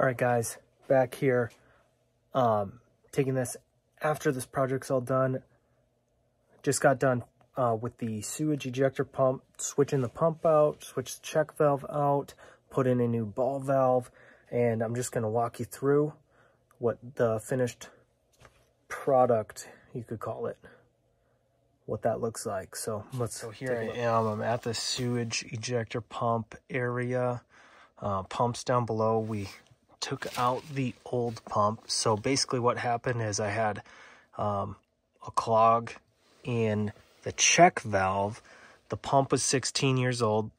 All right, guys, back here, taking this after this project's all done. Just got done with the sewage ejector pump, switching the pump out, switch the check valve out, put in a new ball valve, and I'm just going to walk you through what the finished product, you could call it, what that looks like. So here I am. I'm at the sewage ejector pump area. Pumps down below. We took out the old pump. So basically what happened is I had a clog in the check valve. The pump was 16 years old,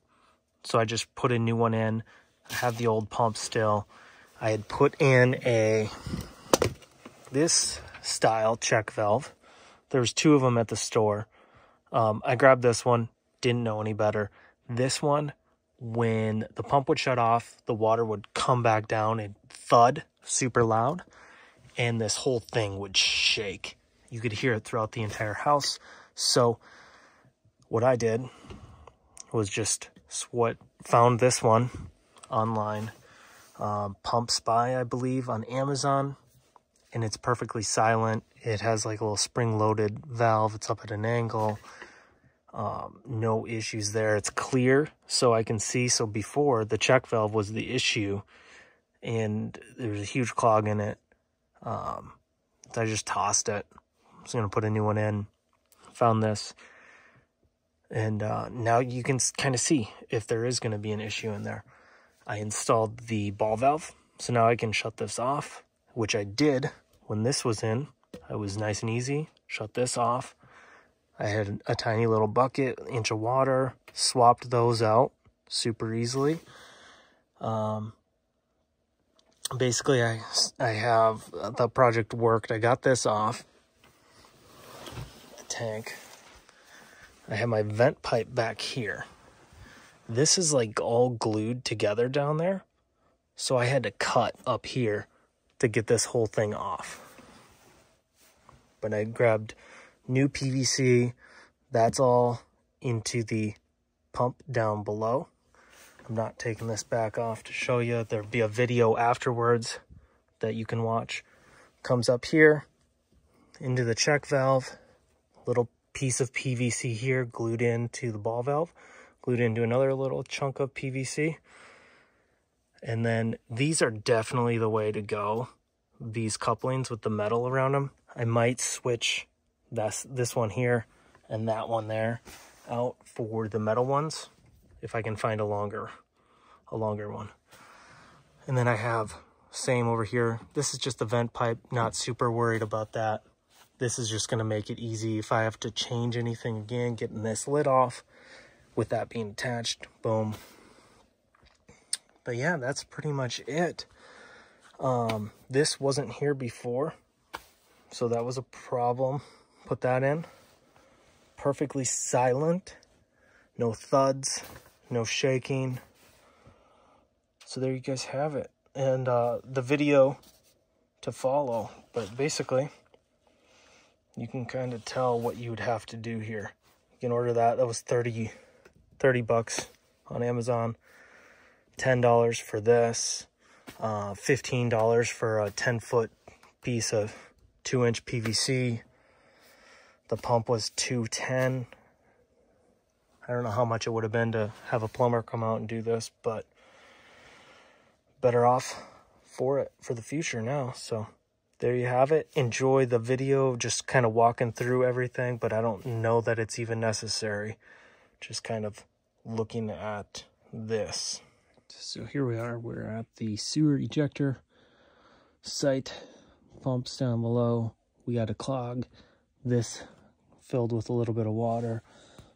so I just put a new one in. I have the old pump still. I had put in this style check valve. There's two of them at the store. I grabbed this one, didn't know any better. This one, when the pump would shut off, the water would come back down and thud super loud, and this whole thing would shake. You could hear it throughout the entire house. So what I did was just found this one online, Pump Spy, I believe, on Amazon, and it's perfectly silent. It has like a little spring-loaded valve. It's up at an angle. No issues there. It's clear, so I can see. So before, the check valve was the issue, and there was a huge clog in it. So I just tossed it. I was going to put a new one in. Found this. And now you can kind of see if there is going to be an issue in there. I installed the ball valve, so now I can shut this off, which I did when this was in. I was nice and easy. Shut this off. I had a tiny little bucket, inch of water, swapped those out super easily. Basically, I have the project worked. I got this off the tank. I have my vent pipe back here. This is like all glued together down there, so I had to cut up here to get this whole thing off. But I grabbed new PVC. That's all into the pump down below. I'm not taking this back off to show you. There'll be a video afterwards that you can watch. Comes up here into the check valve. Little piece of PVC here glued into the ball valve, glued into another little chunk of PVC. And then these are definitely the way to go. These couplings with the metal around them. I might switch this one here and that one there out for the metal ones if I can find a longer one. And then I have same over here. This is just the vent pipe, not super worried about that. This is just going to make it easy if I have to change anything again, getting this lid off with that being attached. Boom. But yeah, that's pretty much it. This wasn't here before, so that was a problem. Put that in. Perfectly silent. No thuds. No shaking. So there you guys have it. And the video to follow. But basically, you can kind of tell what you would have to do here. You can order that. That was 30 bucks on Amazon. $10 for this. $15 for a 10-foot piece of 2-inch PVC. The pump was $210. I don't know how much it would have been to have a plumber come out and do this, but better off for it for the future now. So there you have it. Enjoy the video, just kind of walking through everything, but I don't know that it's even necessary. Just kind of looking at this. So here we are. We're at the sewer ejector site. Pumps down below. We got a clog. This filled with a little bit of water.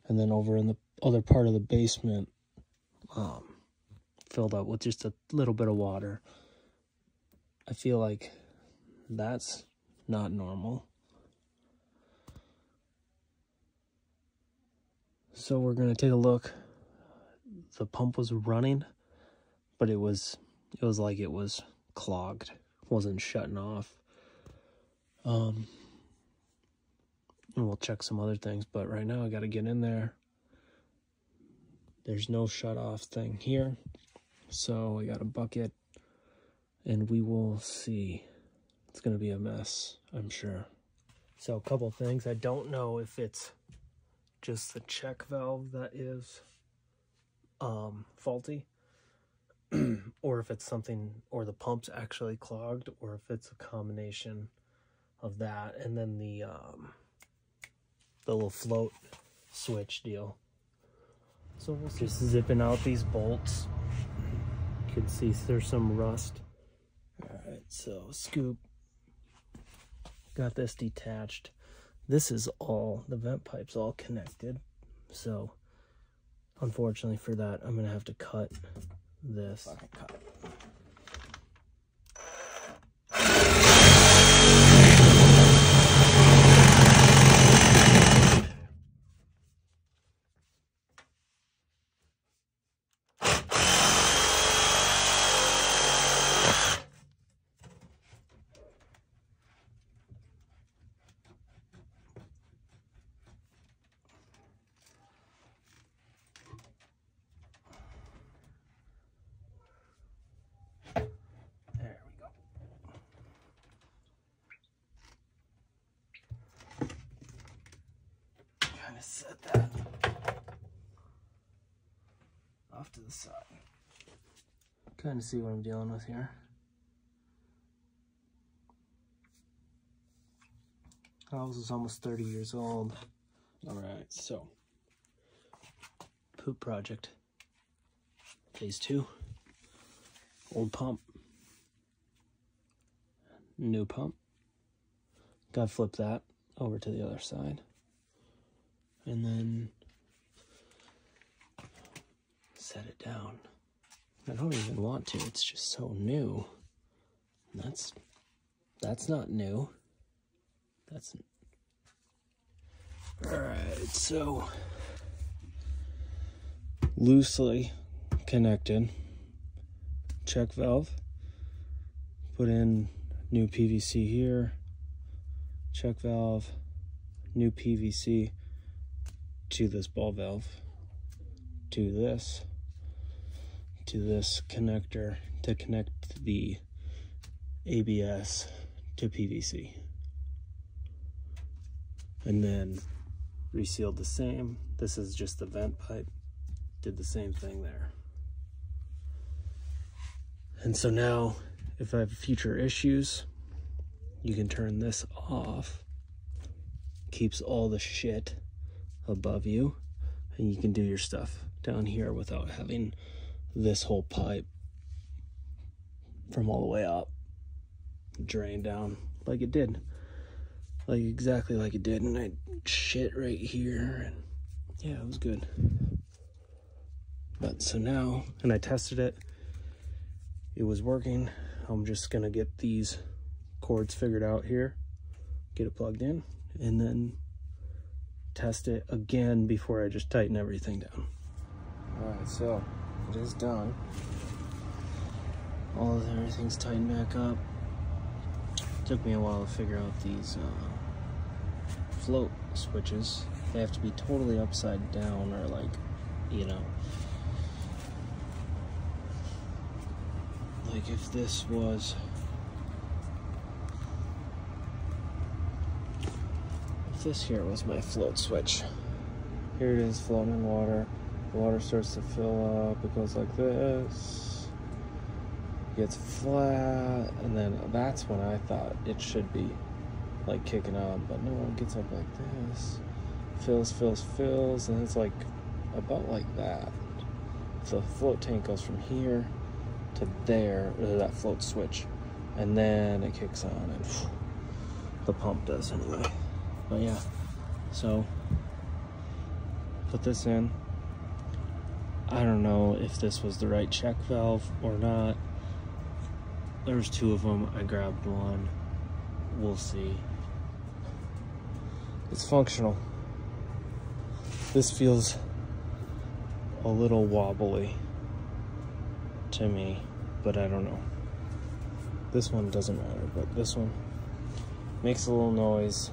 And then over in the other part of the basement, filled up with just a little bit of water. I feel like that's not normal. So we're going to take a look. The pump was running, but it was like it was clogged. It wasn't shutting off. And we'll check some other things, but right now I got to get in there. There's no shut off thing here, so we got a bucket and we will see. It's gonna be a mess, I'm sure. So a couple things. I don't know if it's just the check valve that is faulty, or if it's something, or the pump's actually clogged, or if it's a combination of that and then the little float switch deal. So we'll just zipping out these bolts. You can see there's some rust. All right, so scoop. Got this detached. This is all, the vent pipe's all connected. So unfortunately for that, I'm gonna have to cut this. Set that off to the side. Kind of see what I'm dealing with here. House is almost 30 years old. All right, so poop project phase 2. Old pump, new pump. Gotta flip that over to the other side. And then set it down. I don't even want to, it's just so new. That's not new. Alright, so loosely connected check valve. Put in new PVC here. Check valve, new PVC to this ball valve, to this connector to connect the ABS to PVC, and then resealed the same. This is just the vent pipe, did the same thing there. And so now if I have future issues, you can turn this off, keeps all the shit above you, and you can do your stuff down here without having this whole pipe from all the way up drain down like it did, like exactly like it did. And I shit right here, and yeah, it was good. But so now, and I tested it, it was working. I'm just gonna get these cords figured out here, get it plugged in, and then test it again before I just tighten everything down. All right, so it is done. Everything's tightened back up. Took me a while to figure out these float switches. They have to be totally upside down, or like, you know, like if this was, this here was my float switch. Here it is floating in water. The water starts to fill up. It goes like this. Gets flat, and then that's when I thought it should be like kicking up, but no, it gets up like this. Fills, and it's like about like that. The float tank goes from here to there, or that float switch, and then it kicks on, and the pump does anyway. But yeah, so put this in. I don't know if this was the right check valve or not. There's 2 of them. I grabbed one. We'll see. It's functional. This feels a little wobbly to me, but I don't know. This one doesn't matter, but this one makes a little noise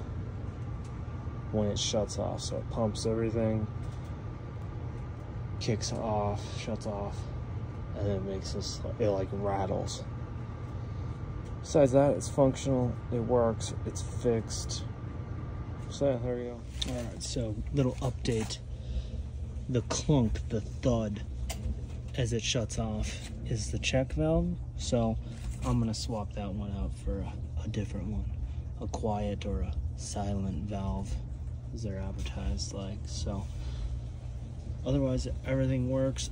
when it shuts off, so it pumps everything, kicks off, shuts off, and then it makes this, it like rattles. besides that, it's functional, it works, it's fixed. So there you go. Alright, so little update. The clunk, the thud as it shuts off is the check valve. So I'm gonna swap that one out for a different one. A quiet or a silent valve, as they're advertised like. So otherwise everything works.